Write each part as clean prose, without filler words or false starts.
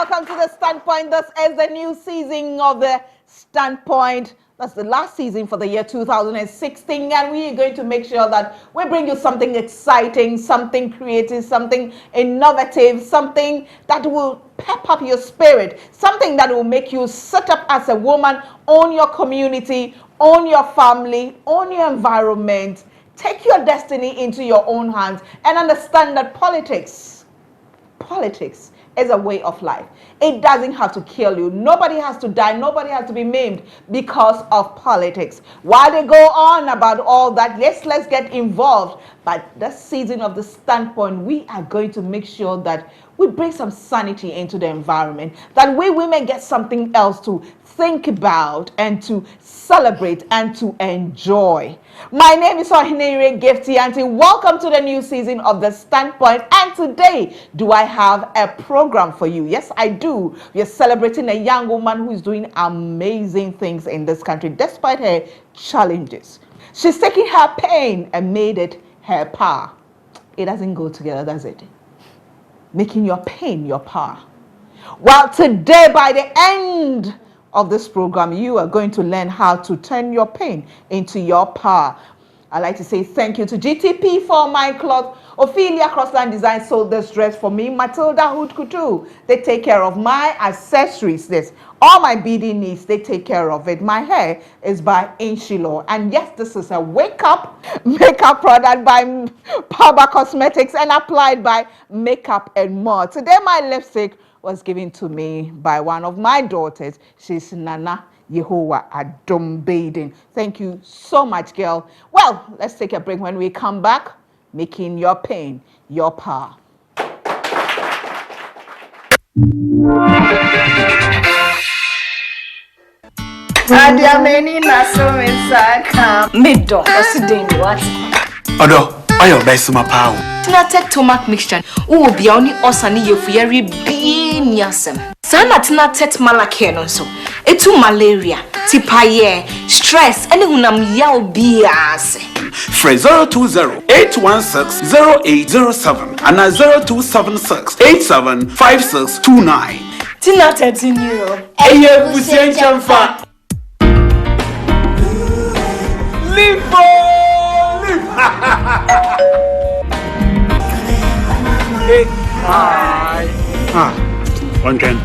welcome to the Standpoint. This is the new season of the Standpoint. That's the last season for the year 2016, and we are going to make sure that we bring you something exciting, something creative, something innovative, something that will pep up your spirit, something that will make you sit up as a woman, own your community, own your family, own your environment, take your destiny into your own hands, and understand that politics is a way of life. It doesn't have to kill you. Nobody has to die. Nobody has to be maimed because of politics. While they go on about all that, let's get involved. But this season of the Standpoint, we are going to make sure that we bring some sanity into the environment, that we women get something else to think about and to celebrate and to enjoy. My name is Gifty, and welcome to the new season of the Standpoint. And today, do I have a program for you? Yes, I do. We are celebrating a young woman who is doing amazing things in this country despite her challenges. She's taken her pain and made it her power. It doesn't go together, does it? Making your pain your power. Well, today, by the end of this program, you are going to learn how to turn your pain into your power. I'd like to say thank you to GTP for my cloth. Ophelia Crossline Design sold this dress for me. Matilda Hood Couture, they take care of my accessories. This, all my beading needs, they take care of it. My hair is by Inshilo. And yes, this is a makeup product by Paba Cosmetics and applied by Makeup and More. Today, my lipstick was given to me by one of my daughters. She's Nana Yehowa Adom Baden. Thank you so much, girl. Well, let's take a break. When we come back, making your pain your power. Ayo best my power. Tinatek tomac mixture. Oh, be only osani yefuyeri be niasem. Sana tinatek malakeno so. Etu malaria, tipaye, stress, any hunam yao biase. Free 020-816-0807 and 0276-875629. Tinatek in you. Aye, Busen Chamfa. Lipo! Hi. One can.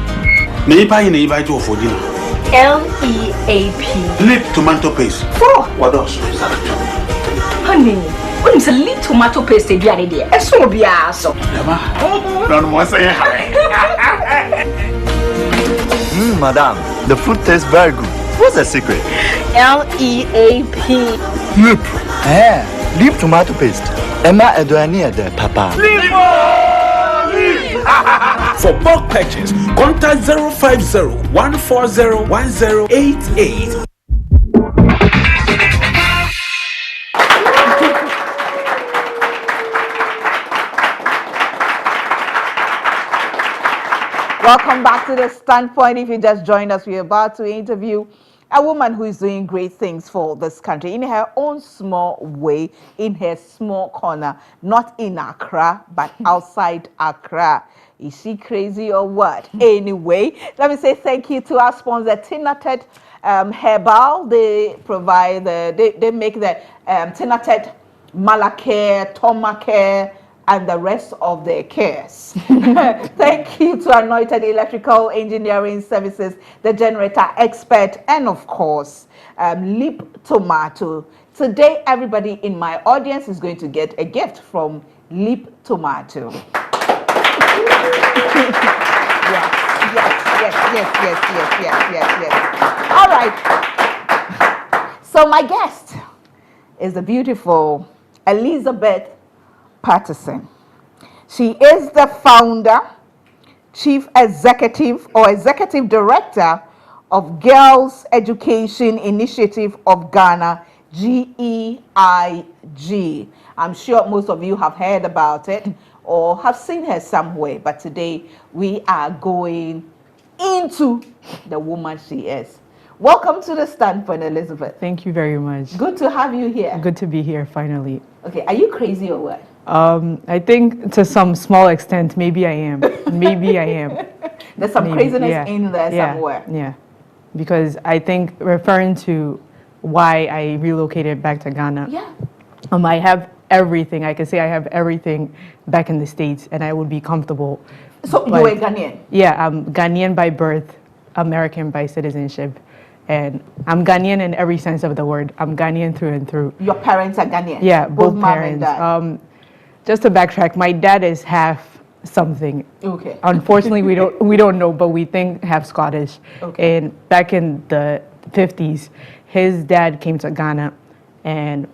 Neighbor to for dinner. LEAP. Lip tomato paste. For what else? honey, when it's a little tomato paste, be an idea. It's so be so. Don't want to say hi. Madam, the food tastes very good. What's the secret? LEAP. Lip. Lip tomato paste. Emma Edouania de Papa. For bulk purchase, contact 050-140-1088. Welcome back to the Standpoint. If you just joined us, we're about to interview a woman who is doing great things for this country in her own small way, in her small corner, not in Accra, but outside Accra. Is she crazy or what? Anyway, let me say thank you to our sponsor, Tinatet Herbal. They provide they make the Tinatet Malacare, Tomacare, and the rest of their cares. Thank you to Anointed Electrical Engineering Services, the generator expert, and of course, Lip Tomato. Today, everybody in my audience is going to get a gift from Lip Tomato. Yes. All right. So my guest is the beautiful Elizabeth Patterson. She is the founder, chief executive or executive director of Girls Education Initiative of Ghana, GEIG. I'm sure most of you have heard about it or have seen her somewhere, but today we are going into the woman she is. Welcome to the Standpoint, Elizabeth. Thank you very much. Good to have you here. Good to be here finally. Okay, are you crazy or what? I think to some small extent, maybe I am. Maybe I am. There's some maybe, craziness yeah. in there Yeah, somewhere. Yeah, because I think referring to why I relocated back to Ghana, Yeah. I have everything. I can say I have everything back in the States, and I would be comfortable. So you But- were Ghanaian? Yeah, I'm Ghanaian by birth, American by citizenship, and I'm Ghanaian in every sense of the word. I'm Ghanaian through and through. Your parents are Ghanaian? Yeah, both mom parents. and dad? Just to backtrack, my dad is half something. Okay. Unfortunately, we don't know, but we think half Scottish. Okay. And back in the 50s, his dad came to Ghana and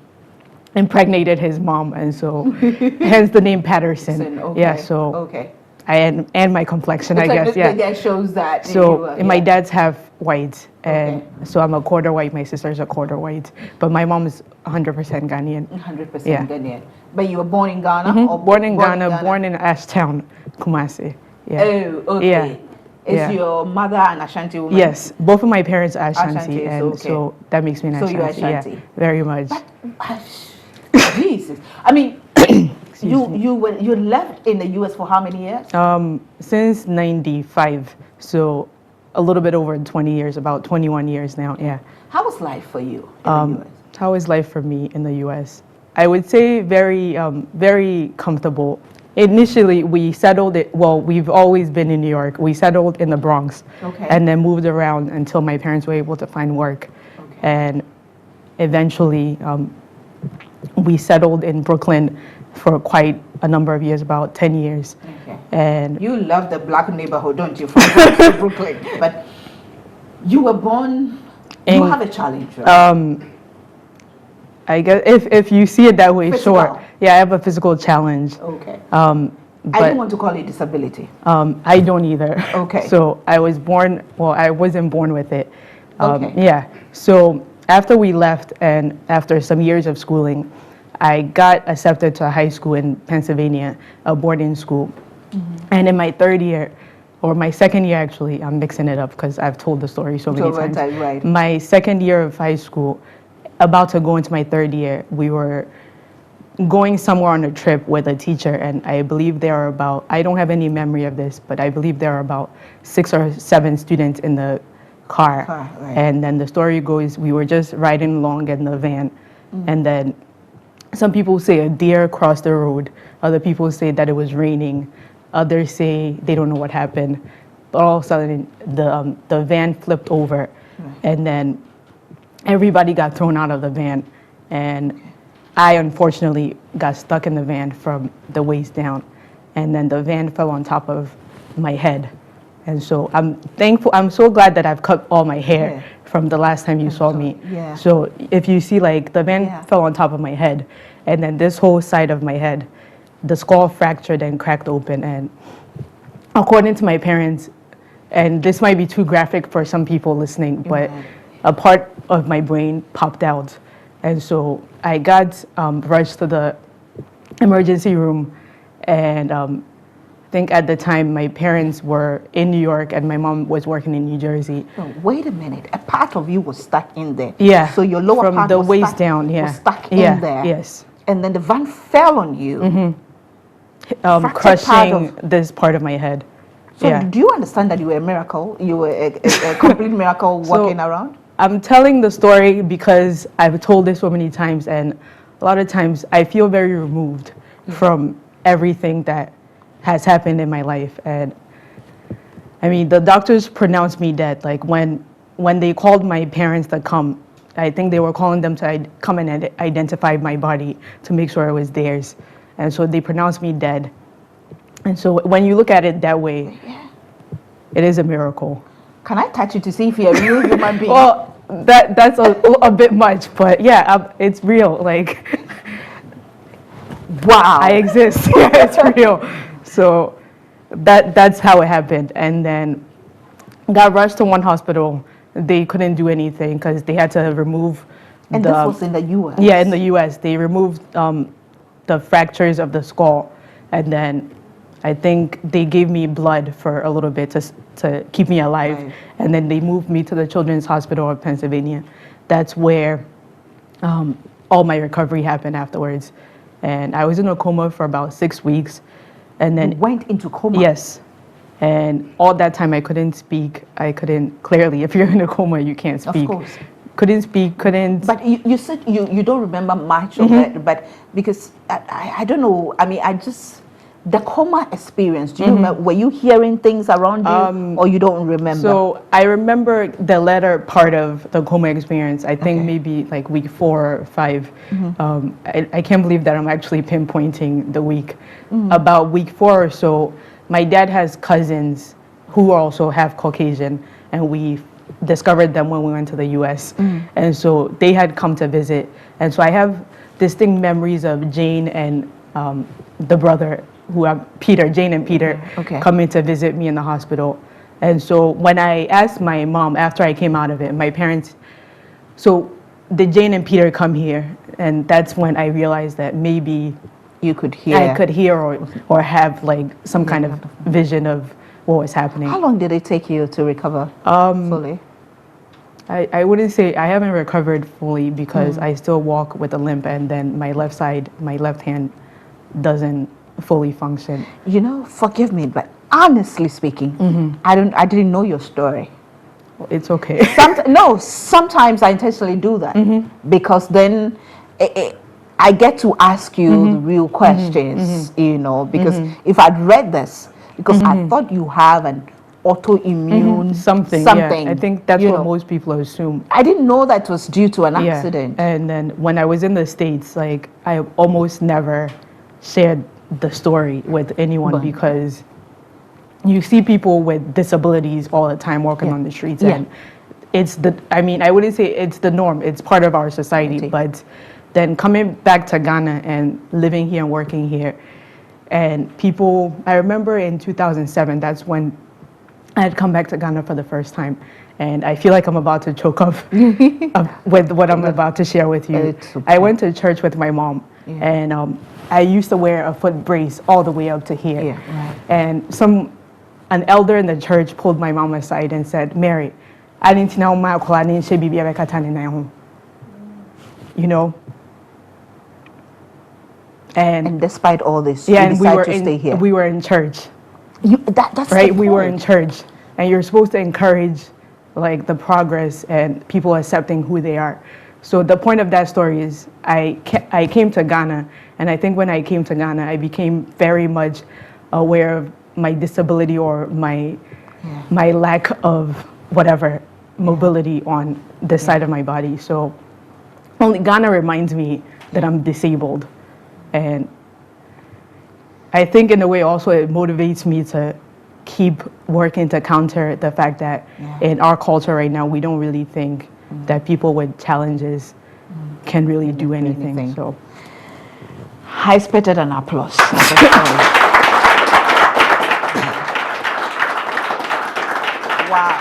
impregnated his mom, and so hence the name Patterson. Okay. Yeah, so Okay. and my complexion, I It's like guess. the- Yeah. That shows that. So you, my yeah. dad's half white, and Okay. so I'm a quarter white. My sister's a quarter white, but my mom is 100% Ghanaian. 100% Yeah. Ghanaian. But you were born in Ghana? Or Born in Ghana, born in Ashtown, Kumasi. Yeah. Oh, okay. Yeah. Is Yeah. your mother an Ashanti woman? Yes, both of my parents are Ashanti, Ashanti, so and okay. so that makes me an So Ashanti. you're Ashanti. Yeah, very much. Jesus. I mean, you left in the U.S. for how many years? Since '95, so a little bit over 20 years, about 21 years now. Yeah. How was life for you in the U.S.? How is life for me in the U.S.? I would say very comfortable. Initially, we settled it. Well, we've always been in New York. We settled in the Bronx, Okay. and then moved around until my parents were able to find work, Okay. and eventually we settled in Brooklyn for quite a number of years, about 10 years. Okay. And You love the black neighborhood, don't you, from Bronx to Brooklyn? But you were born, you In- have a challenge, right? I guess if you see it that way, Physical. sure. Yeah, I have a physical challenge. Okay. But I don't want to call it disability. I don't either. Okay. So I was born, well, I wasn't born with it. Okay. Yeah. So after we left and after some years of schooling, I got accepted to a high school in Pennsylvania, a boarding school. And in my third year, or my second year actually, I'm mixing it up because I've told the story so many times. Right. My second year of high school, about to go into my third year, we were going somewhere on a trip with a teacher, and I believe there are about, I don't have any memory of this, but I believe there are about 6 or 7 students in the car. Right. And then the story goes, we were just riding along in the van, and then some people say a deer crossed the road, other people say that it was raining, others say they don't know what happened, but all of a sudden the van flipped over, and then everybody got thrown out of the van, and I unfortunately got stuck in the van from the waist down, and then the van fell on top of my head. And so I'm thankful, I'm so glad that I've cut all my hair Yeah. from the last time you saw me. Yeah. So if you see, like, the van Yeah. fell on top of my head, and then this whole side of my head, the skull fractured and cracked open, and according to my parents, and this might be too graphic for some people listening, but a part of my brain popped out. And so I got rushed to the emergency room, and I think at the time my parents were in New York and my mom was working in New Jersey. No, wait a minute. A part of you was stuck in there. Yeah. So your lower from part the was waist stuck, down, yeah. was stuck Yeah, in there. yes. And then the van fell on you. Fractured part Crushing this part of my head. So yeah. do you understand that you were a miracle? You were a complete miracle walking around? I'm telling the story because I've told this so many times, and a lot of times I feel very removed from everything that has happened in my life. And I mean, the doctors pronounced me dead. Like when they called my parents to come, I think they were calling them to come and identify my body to make sure it was theirs. And so they pronounced me dead. And so when you look at it that way, it is a miracle. Can I touch you to see if you're a real human being? Well, that's a bit much, but yeah, it's real. Like, wow. I exist. Yeah, it's real. So that's how it happened. And then got rushed to one hospital. They couldn't do anything because they had to remove And this was in the U.S.? Yeah, in the U.S. They removed the fractures of the skull, and then I think they gave me blood for a little bit to keep me alive. Right. And then they moved me to the Children's Hospital of Pennsylvania. That's where all my recovery happened afterwards. And I was in a coma for about 6 weeks. And then You went into coma? yes. And all that time I couldn't speak. I couldn't, clearly, if you're in a coma, you can't speak. Of course. Couldn't speak, couldn't. But you said you don't remember much of it, but because I don't know, I mean, the coma experience, do you remember, were you hearing things around you or you don't remember? So I remember the latter part of the coma experience, I think maybe like week 4 or 5. I can't believe that I'm actually pinpointing the week. About week 4 or so, my dad has cousins who also have Caucasian, and we discovered them when we went to the US. And so they had come to visit. And so I have distinct memories of Jane and the brother, Jane and Peter, coming to visit me in the hospital. And so when I asked my mom after I came out of it, my parents, so did Jane and Peter come here? And that's when I realized that maybe you could hear. I could hear or have like some kind of vision of what was happening. How long did it take you to recover fully? I wouldn't say I haven't recovered fully because I still walk with a limp, and then my left hand doesn't fully function. You know, forgive me, but honestly speaking, I didn't know your story. It's okay. Sometimes I intentionally do that because then I get to ask you the real questions, you know, because if I'd read this, because I thought you have an autoimmune something. Yeah. I think that's what most people assume. I didn't know that was due to an accident. And then when I was in the States, like I almost never shared the story with anyone because you see people with disabilities all the time walking on the streets, and I wouldn't say it's the norm, it's part of our society, but then coming back to Ghana and living here and working here, and people, I remember in 2007, that's when I had come back to Ghana for the first time, and I feel like I'm about to choke up with what I'm about to share with you. I went to church with my mom, and I used to wear a foot brace all the way up to here. And an elder in the church pulled my mom aside and said, "Mary, I didn't know my you know." And despite all this, you decided to stay here. We were in church. That's right. We were in church, and you're supposed to encourage, like, the progress and people accepting who they are. So the point of that story is, I came to Ghana, and I think when I came to Ghana, I became very much aware of my disability or my lack of whatever mobility on this side of my body. So only Ghana reminds me that I'm disabled. And I think in a way also it motivates me to keep working to counter the fact that in our culture right now, we don't really think that people with challenges can really do anything. So high-spirited and applause. Wow.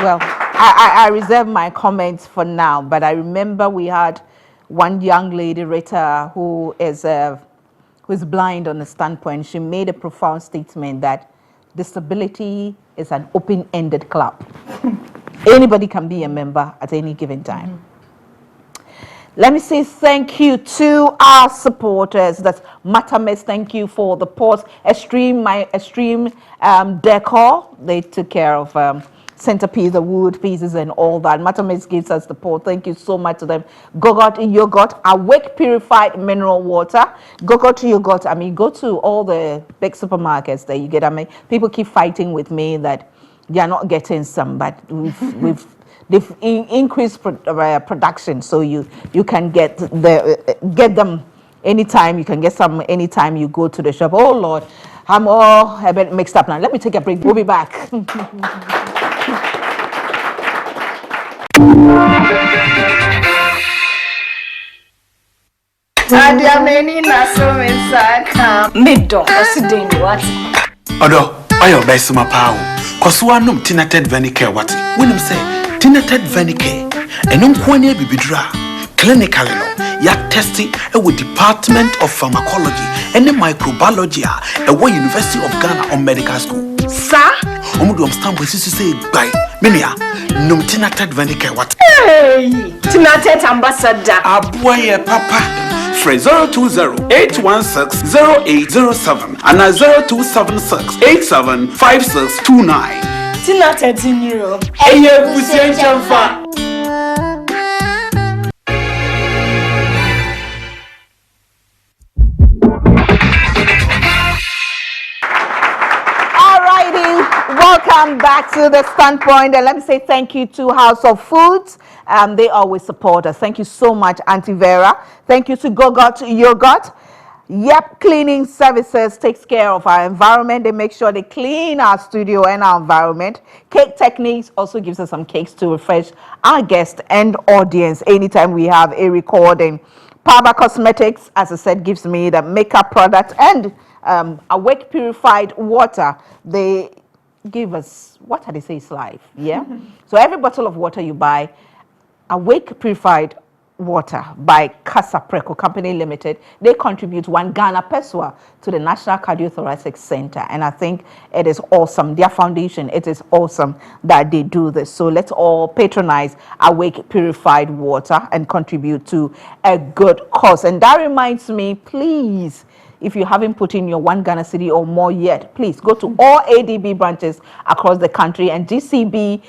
Well, I reserve my comments for now, but I remember we had one young lady, Rita, who is blind on the standpoint. She made a profound statement that disability is an open-ended club. Anybody can be a member at any given time. Let me say thank you to our supporters. That's Matamis. Thank you for the post. Extreme Decor. They took care of centerpiece, the wood pieces and all that. Matamis gives us the port. Thank you so much to them. Gogot Yogurt, Awake Purified Mineral Water. Gogot Yogurt, I mean, go to all the big supermarkets that you get. I mean, people keep fighting with me that they are not getting some, but they've increased production, so you can get them anytime. You can get some anytime you go to the shop. Oh Lord, I'm all a bit mixed up now. Let me take a break. We'll be back. Odo, oyo best my power. Cause one num tinated venicare what? When him say tinated venicare, and no one bibidra. Clinically, no, ya testing with Department of Pharmacology and Microbiology at University of Ghana on Medical School. Sir, Omudu stamp with say by Minia, num tinated venicare what? Hey, tinated ambassador. Aboye papa. Free 020-816-0807 and 0276-875629. Tina 13-year-old. Welcome back to the Standpoint, and let me say thank you to House of Foods. They always support us. Thank you so much, Auntie Vera. Thank you to Gogot Yogurt. Yep, Cleaning Services takes care of our environment. They make sure they clean our studio and our environment. Cake Techniques also gives us some cakes to refresh our guests and audience anytime we have a recording. Power Cosmetics, as I said, gives me the makeup product, and Awake Purified Water. They give us water, they say it's life. Yeah. So every bottle of water you buy, Awake Purified Water by Casa Preco Company Limited, they contribute 1 Ghana Peswa to the National Cardiothoracic Center, and I think it is awesome. Their foundation, it is awesome that they do this. So let's all patronize Awake Purified Water and contribute to a good cause. And that reminds me, please, if you haven't put in your 1 Ghana cedi or more yet, please go to all ADB branches across the country and GCB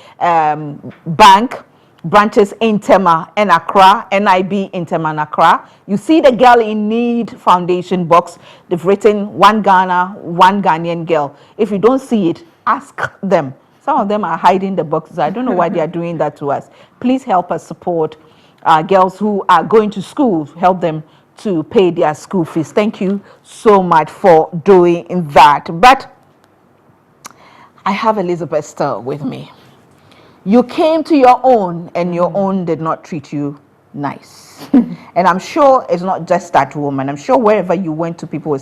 Bank branches in Tema and Accra, NIB in Tema and Accra. You see the Girl in Need Foundation box. They've written 1 Ghana, 1 Ghanaian girl. If you don't see it, ask them. Some of them are hiding the boxes. I don't know why they are doing that to us. Please help us support girls who are going to school. Help them to pay their school fees. Thank you so much for doing that. But I have Elizabeth still with me. You came to your own, and your own did not treat you nice. And I'm sure it's not just that woman. I'm sure wherever you went to, people were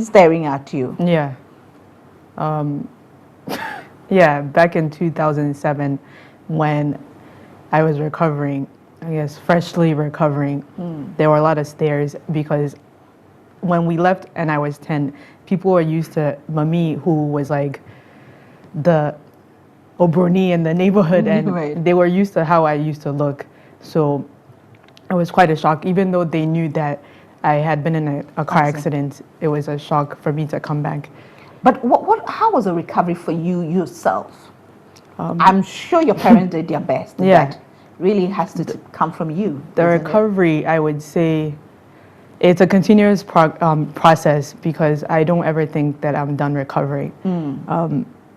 staring at you. Yeah. Yeah, back in 2007, when I was recovering, I guess freshly recovering, there were a lot of stares, because when we left and I was 10, people were used to Mami, who was like the Obroni in the neighborhood, and they were used to how I used to look. So it was quite a shock, even though they knew that I had been in a car accident. It was a shock for me to come back. But how was the recovery for you yourself? I'm sure your parents did their best. Yeah. That really has to come from you. The recovery, I would say, it's a continuous process, because I don't ever think that I'm done recovering.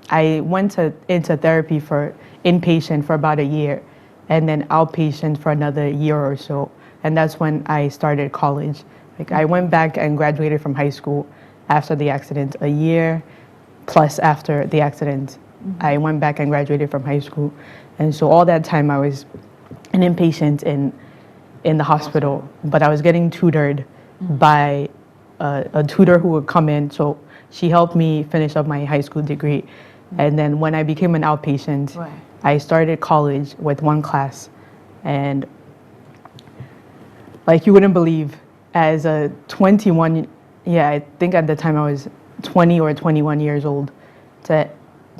I went into therapy for inpatient for about a year, and then outpatient for another year or so. And that's when I started college. Like, I went back and graduated from high school after the accident, a year plus after the accident. I went back and graduated from high school. And so all that time I was an inpatient in the hospital, but I was getting tutored by a tutor who would come in. So she helped me finish up my high school degree. And then when I became an outpatient, I started college with 1 class. And like, you wouldn't believe, as a 21, I think at the time I was 20 or 21 years old, to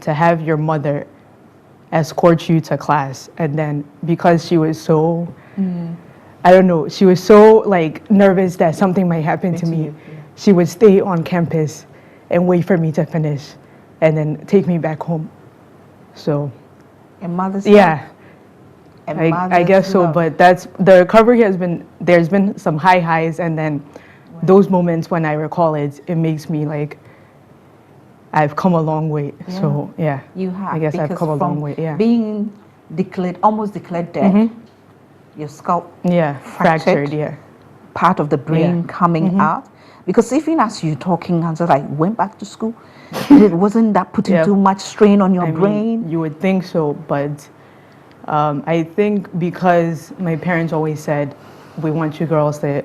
have your mother escort you to class. And then because she was so, I don't know, she was so like nervous that something might happen to me, she would stay on campus and wait for me to finish, and then take me back home. So, a mother's love. I guess so, but that's, the recovery has been, there's been some high highs, and then those moments when I recall it, it makes me like, I've come a long way. So you have. I guess I've come a long way. Being almost declared dead, your scalp fractured. Part of the brain coming out. Because even as you're talking, I was like, went back to school. It wasn't that putting too much strain on your brain? Mean, you would think so, but I think because my parents always said, we want you girls to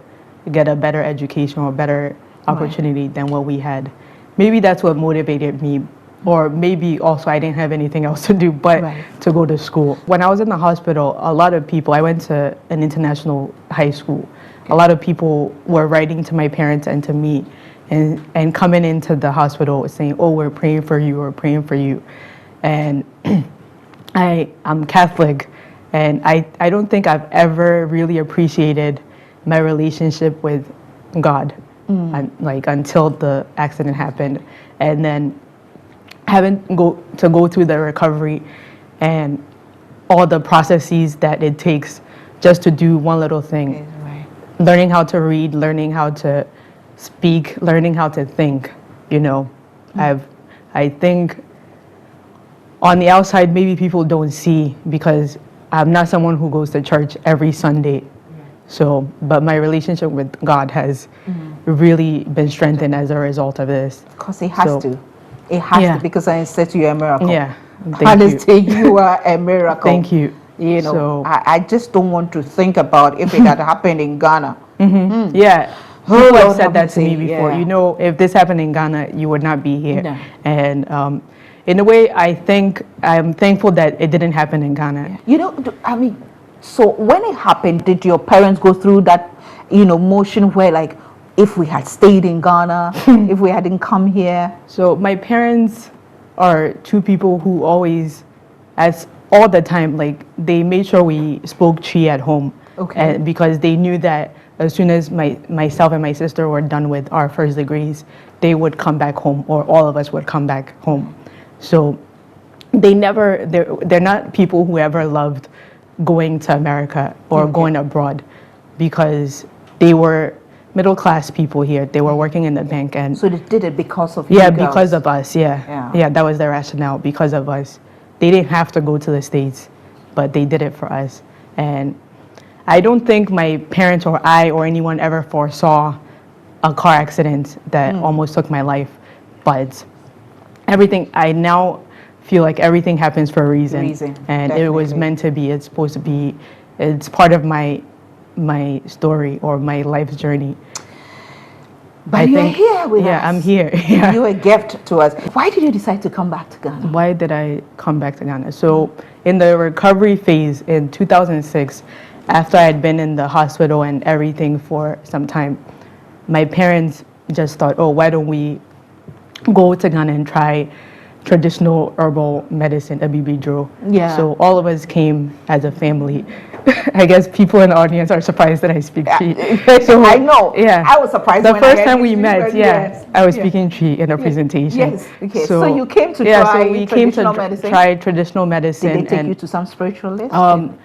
get a better education or better opportunity than what we had. Maybe that's what motivated me, or maybe also I didn't have anything else to do but to go to school. When I was in the hospital, a lot of people, I went to an international high school, a lot of people were writing to my parents and to me, and coming into the hospital saying, oh, we're praying for you, we're praying for you. And I'm Catholic, and I don't think I've ever really appreciated my relationship with God, and like until the accident happened, and then having to go through the recovery and all the processes that it takes just to do one little thing. Right. Learning how to read, learning how to speak, learning how to think, you know. I think on the outside, maybe people don't see because I'm not someone who goes to church every Sunday. So, but my relationship with God has really been strengthened as a result of this. Because it has So, to. It has yeah. to, because I said you're a miracle. Yeah, thank you. Honestly, you are a miracle. Thank you. You know, So- I just don't want to think about if it had happened in Ghana. Yeah. Oh, People have Lord said have that to me mercy, before. yeah. You know, if this happened in Ghana, you would not be here. No. And in a way, I think I'm thankful that it didn't happen in Ghana. You know, I mean, so when it happened, did your parents go through that, you know, motion where like, if we had stayed in Ghana, if we hadn't come here? So my parents are two people who always, as all the time, like they made sure we spoke Chi at home. Okay. And because they knew that as soon as myself and my sister were done with our first degrees, they would come back home, or all of us would come back home. So they're not people who ever loved going to America or going abroad, because they were middle class people here. They were working in the bank, and So they did it because of yeah, you girls. because of us. Yeah, that was their rationale, because of us. They didn't have to go to the States, but they did it for us. And I don't think my parents or I or anyone ever foresaw a car accident that almost took my life. But everything, I now feel like everything happens for a reason. And it was Definitely. meant to be. It's supposed to be. It's part of my story or my life's journey. But you're here with us. Yeah, I'm here. Yeah. You're a gift to us. Why did you decide to come back to Ghana? Why did I come back to Ghana? So in the recovery phase in 2006, after I had been in the hospital and everything for some time, my parents just thought, oh, why don't we go to Ghana and try traditional herbal medicine, Abibidro. Yeah. So all of us came as a family. I guess people in the audience are surprised that I speak Chi. So I know. Yeah. I was surprised The when first I heard time you we speak, met, but yeah, yes, I was yes. speaking Chi in a presentation. Yes. Okay. So you came to yeah, try so we came to traditional medicine? try traditional medicine. Did they take and you to some spiritualist?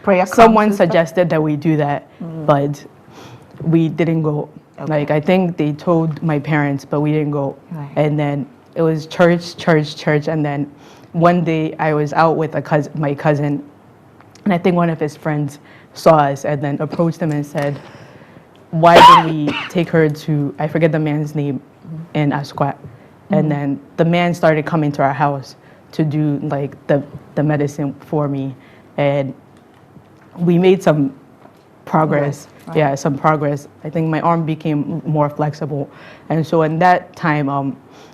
Prayer someone camps and stuff? suggested that we do that, but we didn't go. Okay. Like, I think they told my parents, but we didn't go. Right. And then it was church. And then one day I was out with my cousin, and I think one of his friends saw us and then approached him and said, why don't we take her to, I forget the man's name, in Asquat. And then the man started coming to our house to do like the medicine for me. And we made some progress. Right. Yeah, some progress. I think my arm became more flexible. And so in that time,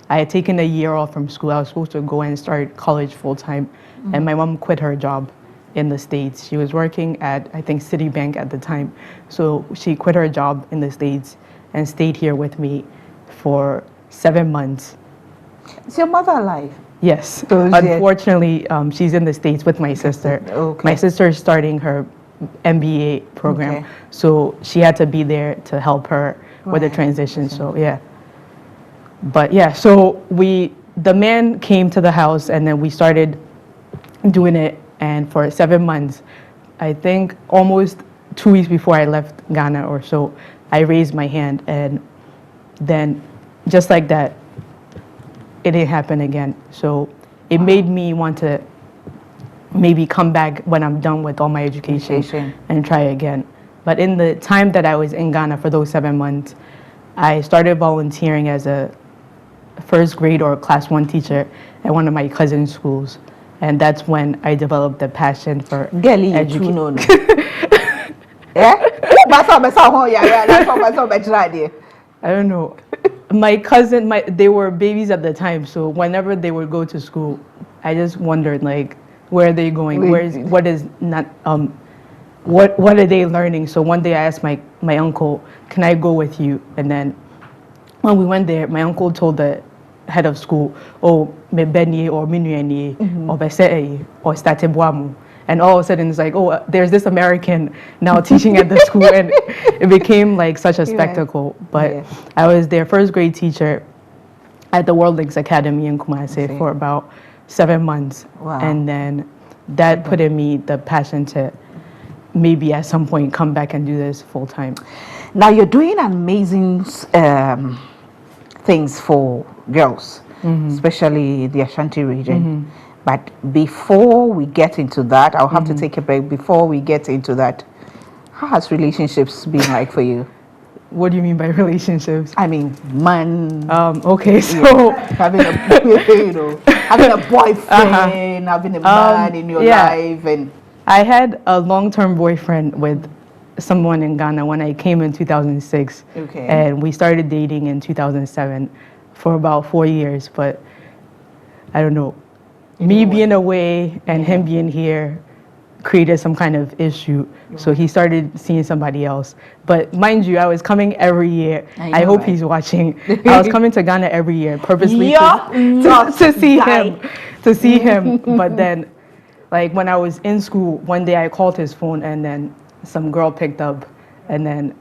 I had taken a year off from school. I was supposed to go and start college full time. And my mom quit her job in the States. She was working at, I think, Citibank at the time. So she quit her job in the States and stayed here with me for 7 months. Is your mother alive? Yes. So she- Unfortunately, she's in the States with my sister. Okay. My sister is starting her MBA program. Okay. So she had to be there to help her with the Right. transition. So, yeah. But yeah, so the man came to the house and then we started doing it. And for 7 months, I think almost 2 weeks before I left Ghana or so, I raised my hand, and then just like that, it didn't happen again. So it made me want to maybe come back when I'm done with all my education and try again. But in the time that I was in Ghana for those 7 months, I started volunteering as a first grade or class 1 teacher at one of my cousin's schools. And that's when I developed the passion for Girlie, you too know. Yeah? That's what I don't know. My cousin, they were babies at the time, so whenever they would go to school, I just wondered, like, where are they going? What are they learning? So one day I asked my uncle, can I go with you? And then when we went there, my uncle told the head of school, oh, me benye or minueni or bese or starte boamu. And all of a sudden, it's like, oh, there's this American now teaching at the school, and it became like such a spectacle. But I was their first grade teacher at the World Links Academy in Kumasi for about 7 months. Wow. And then that put in me the passion to maybe at some point come back and do this full time. Now you're doing amazing things for girls, especially the Ashanti region. But before we get into that, I'll have to take a break. Before we get into that, how has relationships been like for you? What do you mean by relationships? I mean, man. Okay, so having a having a boyfriend, having a man in your life, and I had a long-term boyfriend with someone in Ghana when I came in 2006. Okay. And we started dating in 2007 for about 4 years. But I don't know, me being away and him being here created some kind of issue. So he started seeing somebody else. But mind you, I was coming every year. I hope he's watching. I was coming to Ghana every year purposely to see him. To see him. But then, like when I was in school, one day I called his phone and then some girl picked up, and then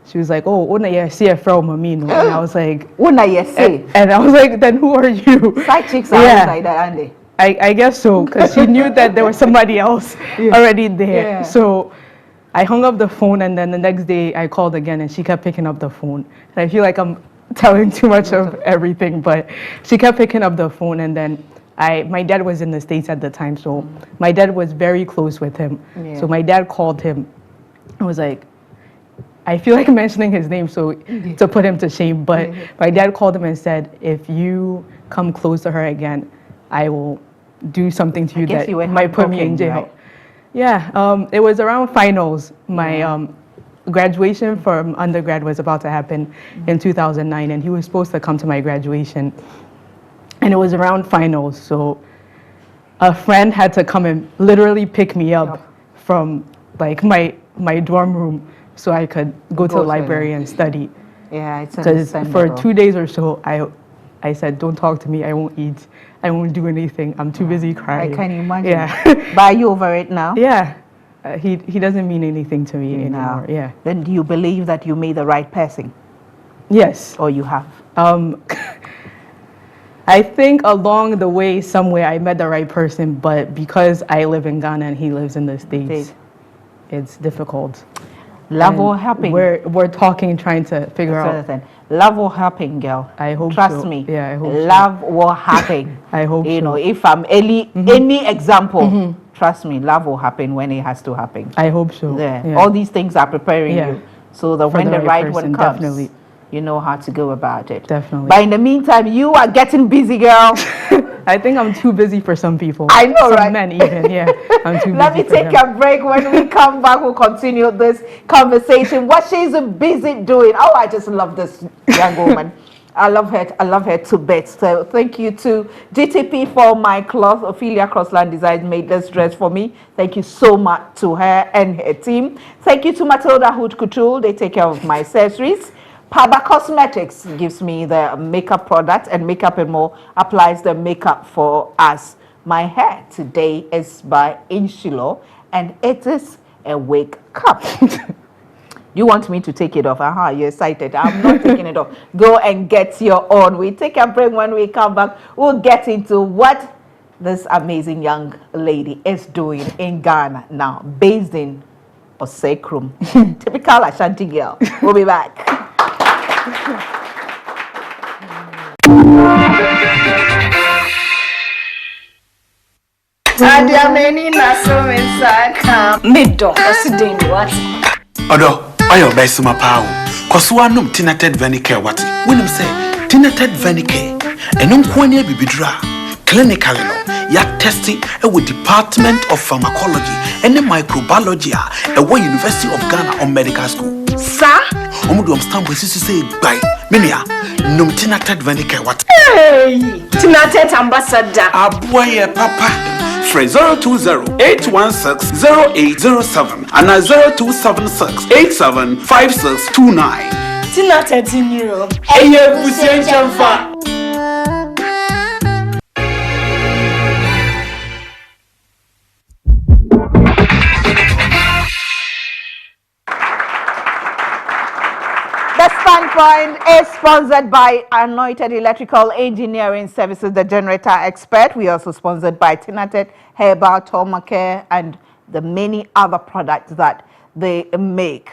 she was like, "Oh, una ye see a from Mamino," and I was like, "Una ye see," and I was like, "Then who are you?" Side chicks are like that, aren't they? I guess so, because she knew that there was somebody else already there. Yeah. So I hung up the phone, and then the next day I called again, and she kept picking up the phone. And I feel like I'm telling too much of everything, but she kept picking up the phone, and then my dad was in the States at the time, so my dad was very close with him. Yeah. So my dad called him and was like, I feel like mentioning his name so to put him to shame, but my dad called him and said, if you come close to her again, I will do something to you that might put me in jail. Right? Yeah, it was around finals. My graduation from undergrad was about to happen in 2009, and he was supposed to come to my graduation. And it was around finals, so a friend had to come and literally pick me up from like my dorm room so I could go to the library and study. Yeah, it's because for 2 days or so, I said, don't talk to me, I won't eat, I won't do anything, I'm too busy crying. I can imagine. Yeah. But are you over it now? Yeah. He doesn't mean anything to me anymore. Yeah. Then do you believe that you made the right person? Yes. Or you have? I think along the way, somewhere I met the right person, but because I live in Ghana and he lives in the States, it's difficult. Love will happen. We're talking, trying to figure out. Love will happen, girl. I hope Trust so. me. Yeah, I hope love will happen. I hope you so. know, if I'm any example, trust me, love will happen when it has to happen. I hope so. Yeah. All these things are preparing you so that when the right one comes, definitely. You know how to go about it. Definitely. But in the meantime, you are getting busy, girl. I think I'm too busy for some people. I know, some right? men even, yeah. I'm too busy. Let me take a break. When we come back, we'll continue this conversation. What she's busy doing. Oh, I just love this young woman. I love her to bits. So thank you to GTP for my cloth. Ophelia Crossland Designs made this dress for me. Thank you so much to her and her team. Thank you to Matilda Hood Couture. They take care of my accessories. Paba Cosmetics gives me the makeup product, and Makeup and More applies the makeup for us. My hair today is by Inshilo, and it is a wig cup. You want me to take it off? You're excited. I'm not taking it off. Go and get your own. We take a break. When we come back, we'll get into what this amazing young lady is doing in Ghana now, based in Osekrum. Typical Ashanti girl. We'll be back. Odo, best my power. Kwasuanum tinated venicare wati. When him say tinated venicare, and unkwania bibidra. Clinically, no, ya testing with Department of Pharmacology and the Microbiology at University of Ghana on Medical School. Sir? Omudum stamp was say by Minia, num tinated venicare what? Hey, tinated ambassador. Abuya papa. Free 020-816-0807 and 0276-875629. Tinated in Euro. Hey, Chamfa. Standpoint is sponsored by Anointed Electrical Engineering Services, the generator expert. We also sponsored by Tinated Herbal Tomacare and the many other products that they make.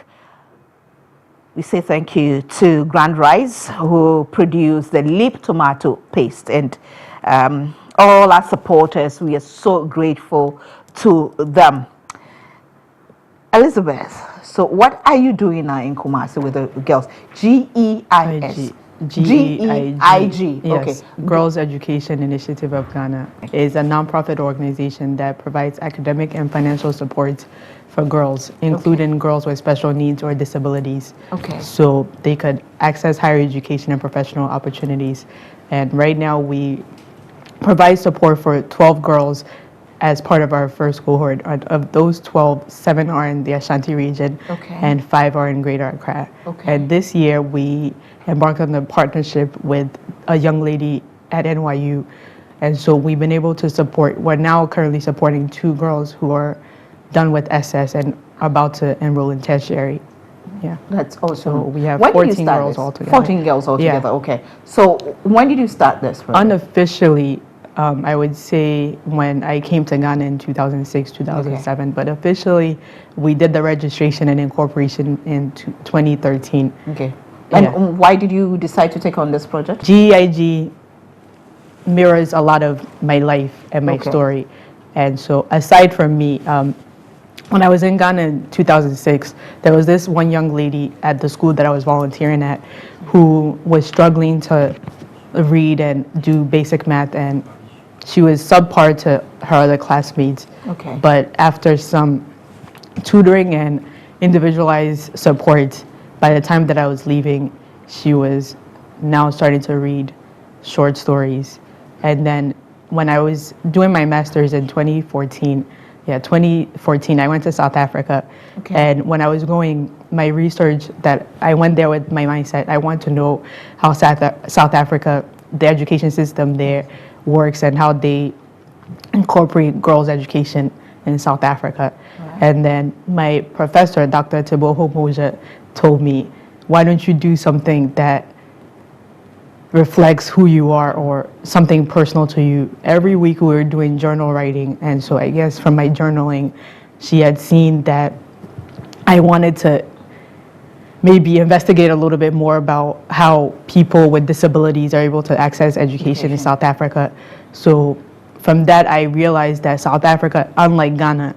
We say thank you to Grand Rise, who produced the leap tomato paste, and all our supporters. We are so grateful to them. Elizabeth, so what are you doing now in Kumasi with the girls? GEIS. GEIG. Yes. Okay. Girls Education Initiative of Ghana is a nonprofit organization that provides academic and financial support for girls, including girls with special needs or disabilities. Okay. So they could access higher education and professional opportunities. And right now we provide support for 12 girls as part of our first cohort. Of those 12, 7 are in the Ashanti region, and 5 are in Greater Accra. And this year we embarked on a partnership with a young lady at NYU. And so we've been able to support, we're now currently supporting 2 girls who are done with SS and about to enroll in tertiary. Yeah. That's awesome. So we have when 14 girls altogether. 14 girls altogether, Yeah. Okay. So when did you start this program? Unofficially, I would say when I came to Ghana in 2006, 2007, but officially we did the registration and incorporation in 2013. Okay. And why did you decide to take on this project? GEIG mirrors a lot of my life and my story. And so aside from me, when I was in Ghana in 2006, there was this one young lady at the school that I was volunteering at who was struggling to read and do basic math, and she was subpar to her other classmates. But after some tutoring and individualized support, by the time that I was leaving, she was now starting to read short stories. And then when I was doing my master's in 2014, I went to South Africa. And when I was going, my research that I went there with my mindset, I want to know how South Africa, the education system there works and how they incorporate girls' education in South Africa. And then my professor, Dr. Teboho Moja, told me, why don't you do something that reflects who you are or something personal to you. Every week we were doing journal writing, and so I guess from my journaling, she had seen that I wanted to maybe investigate a little bit more about how people with disabilities are able to access education in South Africa. So from that, I realized that South Africa, unlike Ghana,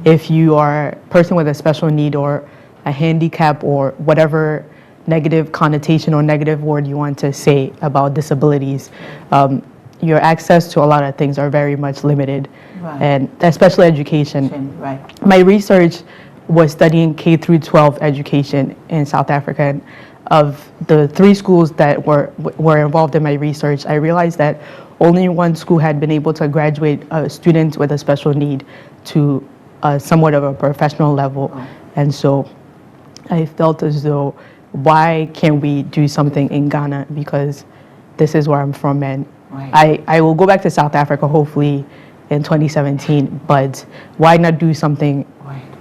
if you are a person with a special need or a handicap or whatever negative connotation or negative word you want to say about disabilities, your access to a lot of things are very much limited, and especially education. My research was studying K through 12 education in South Africa. And of the 3 schools that were involved in my research, I realized that only one school had been able to graduate a student with a special need to somewhat of a professional level. And so I felt as though, why can't we do something in Ghana, because this is where I'm from, and I will go back to South Africa hopefully in 2017, but why not do something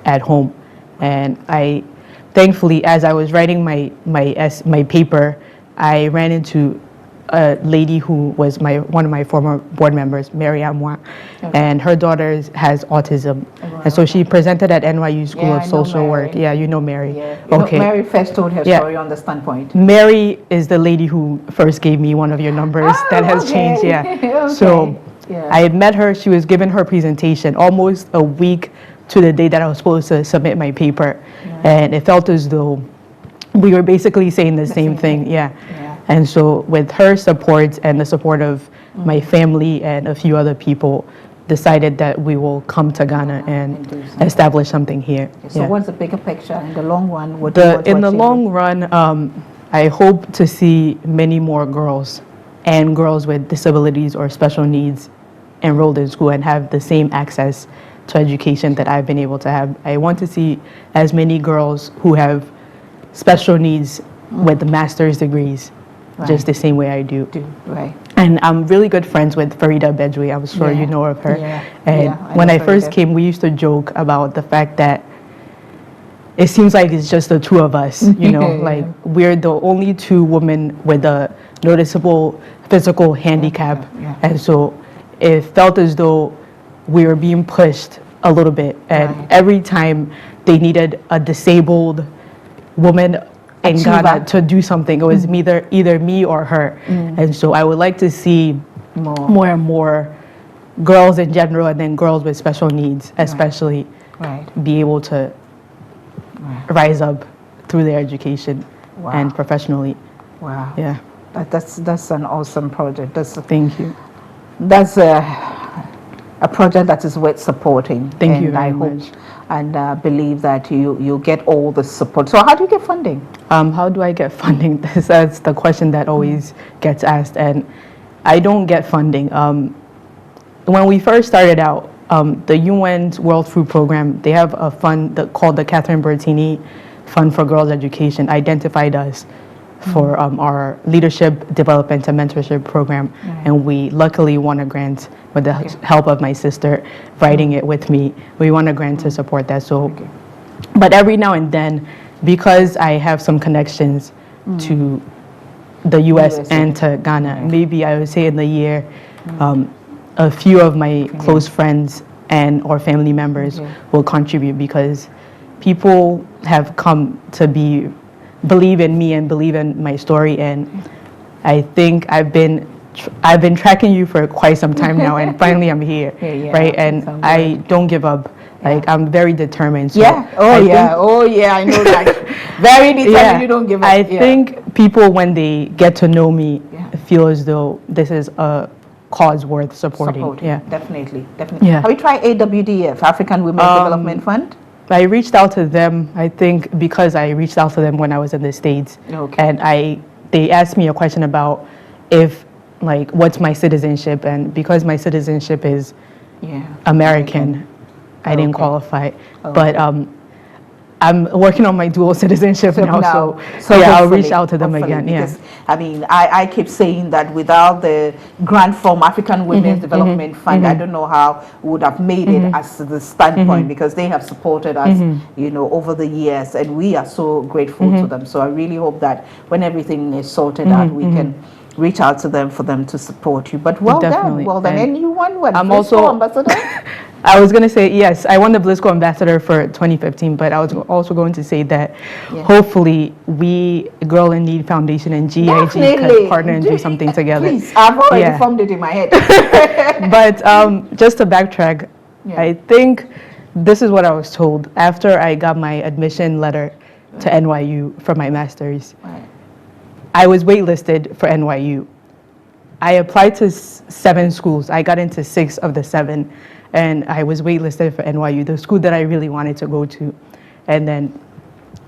at home? And I thankfully, as I was writing my paper, I ran into a lady who was one of my former board members, Mary Amwa, and her daughter has autism. And so she presented at NYU School of Social Work. Yeah, you know Mary. Mary first told her story on the Standpoint. Mary is the lady who first gave me one of your numbers that has changed. So I had met her. She was given her presentation almost a week to the day that I was supposed to submit my paper. And it felt as though we were basically saying the same thing. And so with her support and the support of my family and a few other people, decided that we will come to Ghana and establish something here. So what's the bigger picture in the long run? In the long run, I hope to see many more girls and girls with disabilities or special needs enrolled in school and have the same access to education that I've been able to have. I want to see as many girls who have special needs with master's degrees, just the same way I do. And I'm really good friends with Farida Bedwi. I'm sure you know of her. And when I first came, we used to joke about the fact that it seems like it's just the two of us, you know, like we're the only two women with a noticeable physical handicap. And so it felt as though we were being pushed a little bit. And every time they needed a disabled woman in Ghana to do something, it was either me or her. And so I would like to see more and more girls in general, and then girls with special needs especially, be able to rise up through their education and professionally. Wow. Yeah. That's an awesome project. Thank you. That's a project that is worth supporting. Thank you and very I hope much. and believe that you get all the support. So how do you get funding? How do I get funding? That's the question that always gets asked, and I don't get funding. When we first started out, the UN's World Food Program, they have a fund called the Catherine Bertini Fund for Girls Education, identified us for our leadership development and mentorship program, and we luckily won a grant with the help of my sister writing it with me. We won a grant to support that. So, but every now and then, because I have some connections to the US and to Ghana, maybe I would say in the year, a few of my close friends and or family members will contribute, because people have come to believe in me and believe in my story. And I think I've been tracking you for quite some time now, and finally I'm here, right? And I don't give up. Like, I'm very determined. So I know that. Very determined. You don't give up. I think people, when they get to know me, feel as though this is a cause worth supporting. Yeah, definitely. Yeah. Have you tried AWDF, African Women's Development Fund? I reached out to them, I think, because I reached out to them when I was in the States. And they asked me a question about what's my citizenship, and because my citizenship is American, I didn't qualify. But I'm working on my dual citizenship now, so I'll reach out to them again. Because, I mean, I keep saying that without the grant from African Women's Development Fund, I don't know how we would have made it as the standpoint, because they have supported us, over the years, and we are so grateful to them. So I really hope that when everything is sorted out, we can reach out to them for them to support you. But well done. And you won what? I'm also ambassador. I was going to say, yes, I won the BlizzCo Ambassador for 2015, but I was also going to say that hopefully we, Girl in Need Foundation and GIG, can partner and do something together. Please, I've already formed it in my head. But just to backtrack, I think this is what I was told after I got my admission letter to NYU for my master's. I was waitlisted for NYU. I applied to 7 schools. I got into 6 of the 7. And I was waitlisted for NYU, the school that I really wanted to go to. And then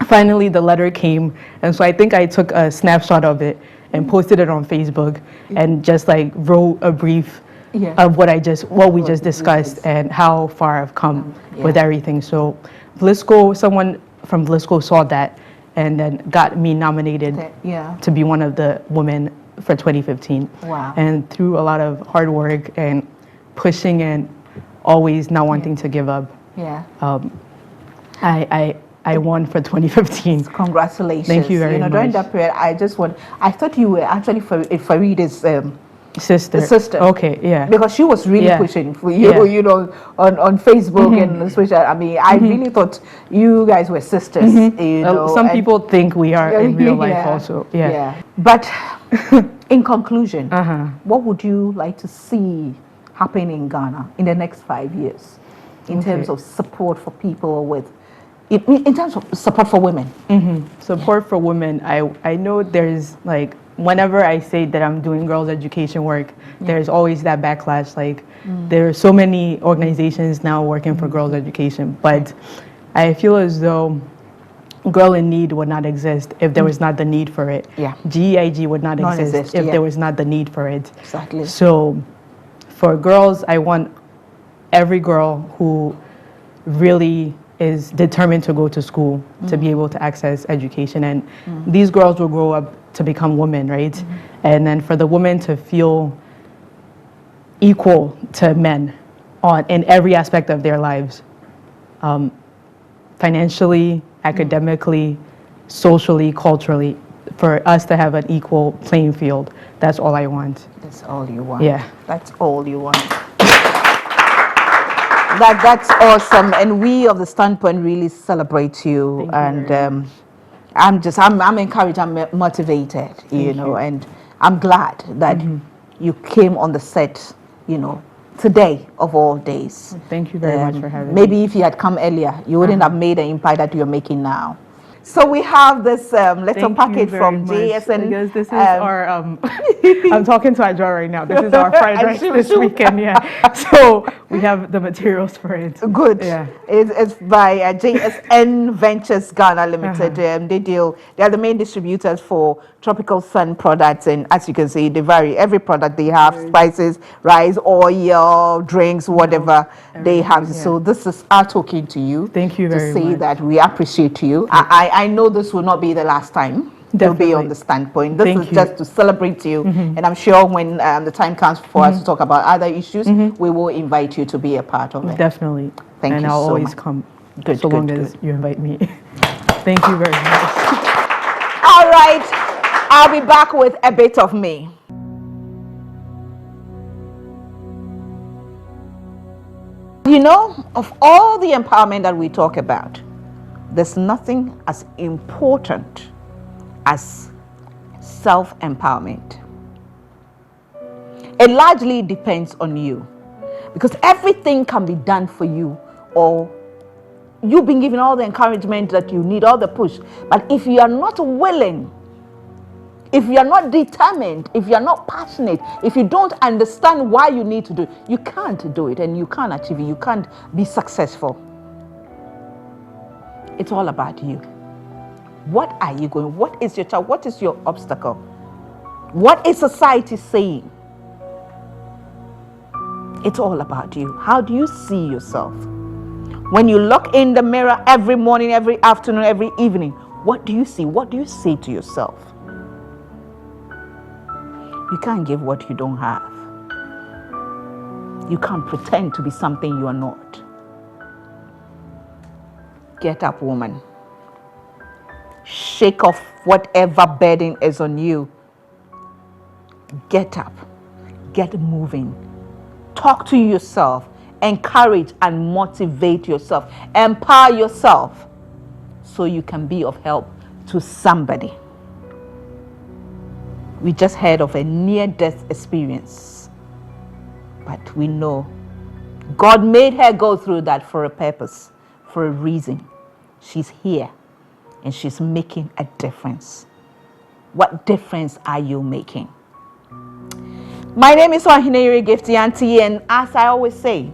finally the letter came, and so I think I took a snapshot of it and posted it on Facebook, and just wrote a brief of what we just discussed and how far I've come with everything. So someone from BlizzCo saw that and then got me nominated to be one of the women for 2015. Wow. And through a lot of hard work and pushing and always not wanting to give up. I won for 2015. Congratulations. Thank you very much. During that period, I thought you were actually Farida's sister. Okay, yeah. Because she was really pushing for you, on Facebook and Twitter. I mean, I really thought you guys were sisters. Some people think we are in real life also. But in conclusion, what would you like to see happen in Ghana in the next 5 years in terms of support for people in terms of support for women? Support for women. I know there's whenever I say that I'm doing girls' education work, there's always that backlash. There are so many organizations now working for girls' education, but I feel as though Girl in Need would not exist if there was not the need for it. GEIG would not exist if there was not the need for it. Exactly. So for girls, I want every girl who really is determined to go to school to be able to access education. And these girls will grow up to become women, right? And then for the women to feel equal to men in every aspect of their lives, financially, academically, socially, culturally, for us to have an equal playing field. That's all I want. That's all you want. Yeah. That's all you want. That's awesome, and we of the Standpoint really celebrate you. Thank you very much. I'm encouraged. I'm motivated. You know, and I'm glad that you came on the set. You know, today of all days. Thank you very much for having me. Maybe if you had come earlier, you wouldn't have made the impact that you're making now. So we have this little Thank you package very from much, JSN. because this is our I'm talking to Adjoa right now. This is our fried rice this weekend, yeah. So we have the materials for it. Good. Yeah. It's by JSN Ventures Ghana Limited. They are the main distributors for tropical sun products, and as you can see, they vary. Every product they have, spices, rice, oil, drinks, whatever they have. yeah. So this is our token to you. Thank you very to say much. that we appreciate you. I know this will not be the last time. You'll be on Definitely. the Standpoint. This Thank is you. just to celebrate you, and I'm sure when the time comes for us to talk about other issues, we will invite you to be a part of it. Definitely. Thank and you I'll so always much. come Good, so long good, as good. you invite me. Thank you very much. All right, I'll be back with a bit of me. You know, of all the empowerment that we talk about, there's nothing as important as self-empowerment. It largely depends on you, because everything can be done for you, or you've been given all the encouragement that you need, all the push. But if you are not willing, if you are not determined, if you are not passionate, if you don't understand why you need to do it, you can't do it, and you can't achieve it. You can't be successful. It's all about you. What are you going? What is your child? What is your obstacle? What is society saying? It's all about you. How do you see yourself? When you look in the mirror every morning, every afternoon, every evening, what do you see? What do you say to yourself? You can't give what you don't have. You can't pretend to be something you are not. Get up, woman. Shake off whatever burden is on you. Get up. Get moving. Talk to yourself. Encourage and motivate yourself. Empower yourself so you can be of help to somebody. We just heard of a near-death experience, but we know God made her go through that for a purpose, for a reason. She's here and she's making a difference. What difference are you making? My name is Gifty Auntie, and as I always say,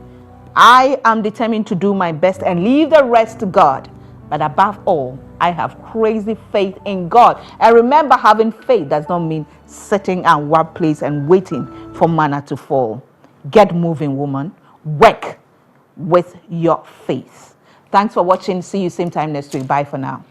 I am determined to do my best and leave the rest to God. But above all, I have crazy faith in God. And remember, having faith does not mean sitting at one place and waiting for manna to fall. Get moving, woman. Work with your faith. Thanks for watching. See you same time next week. Bye for now.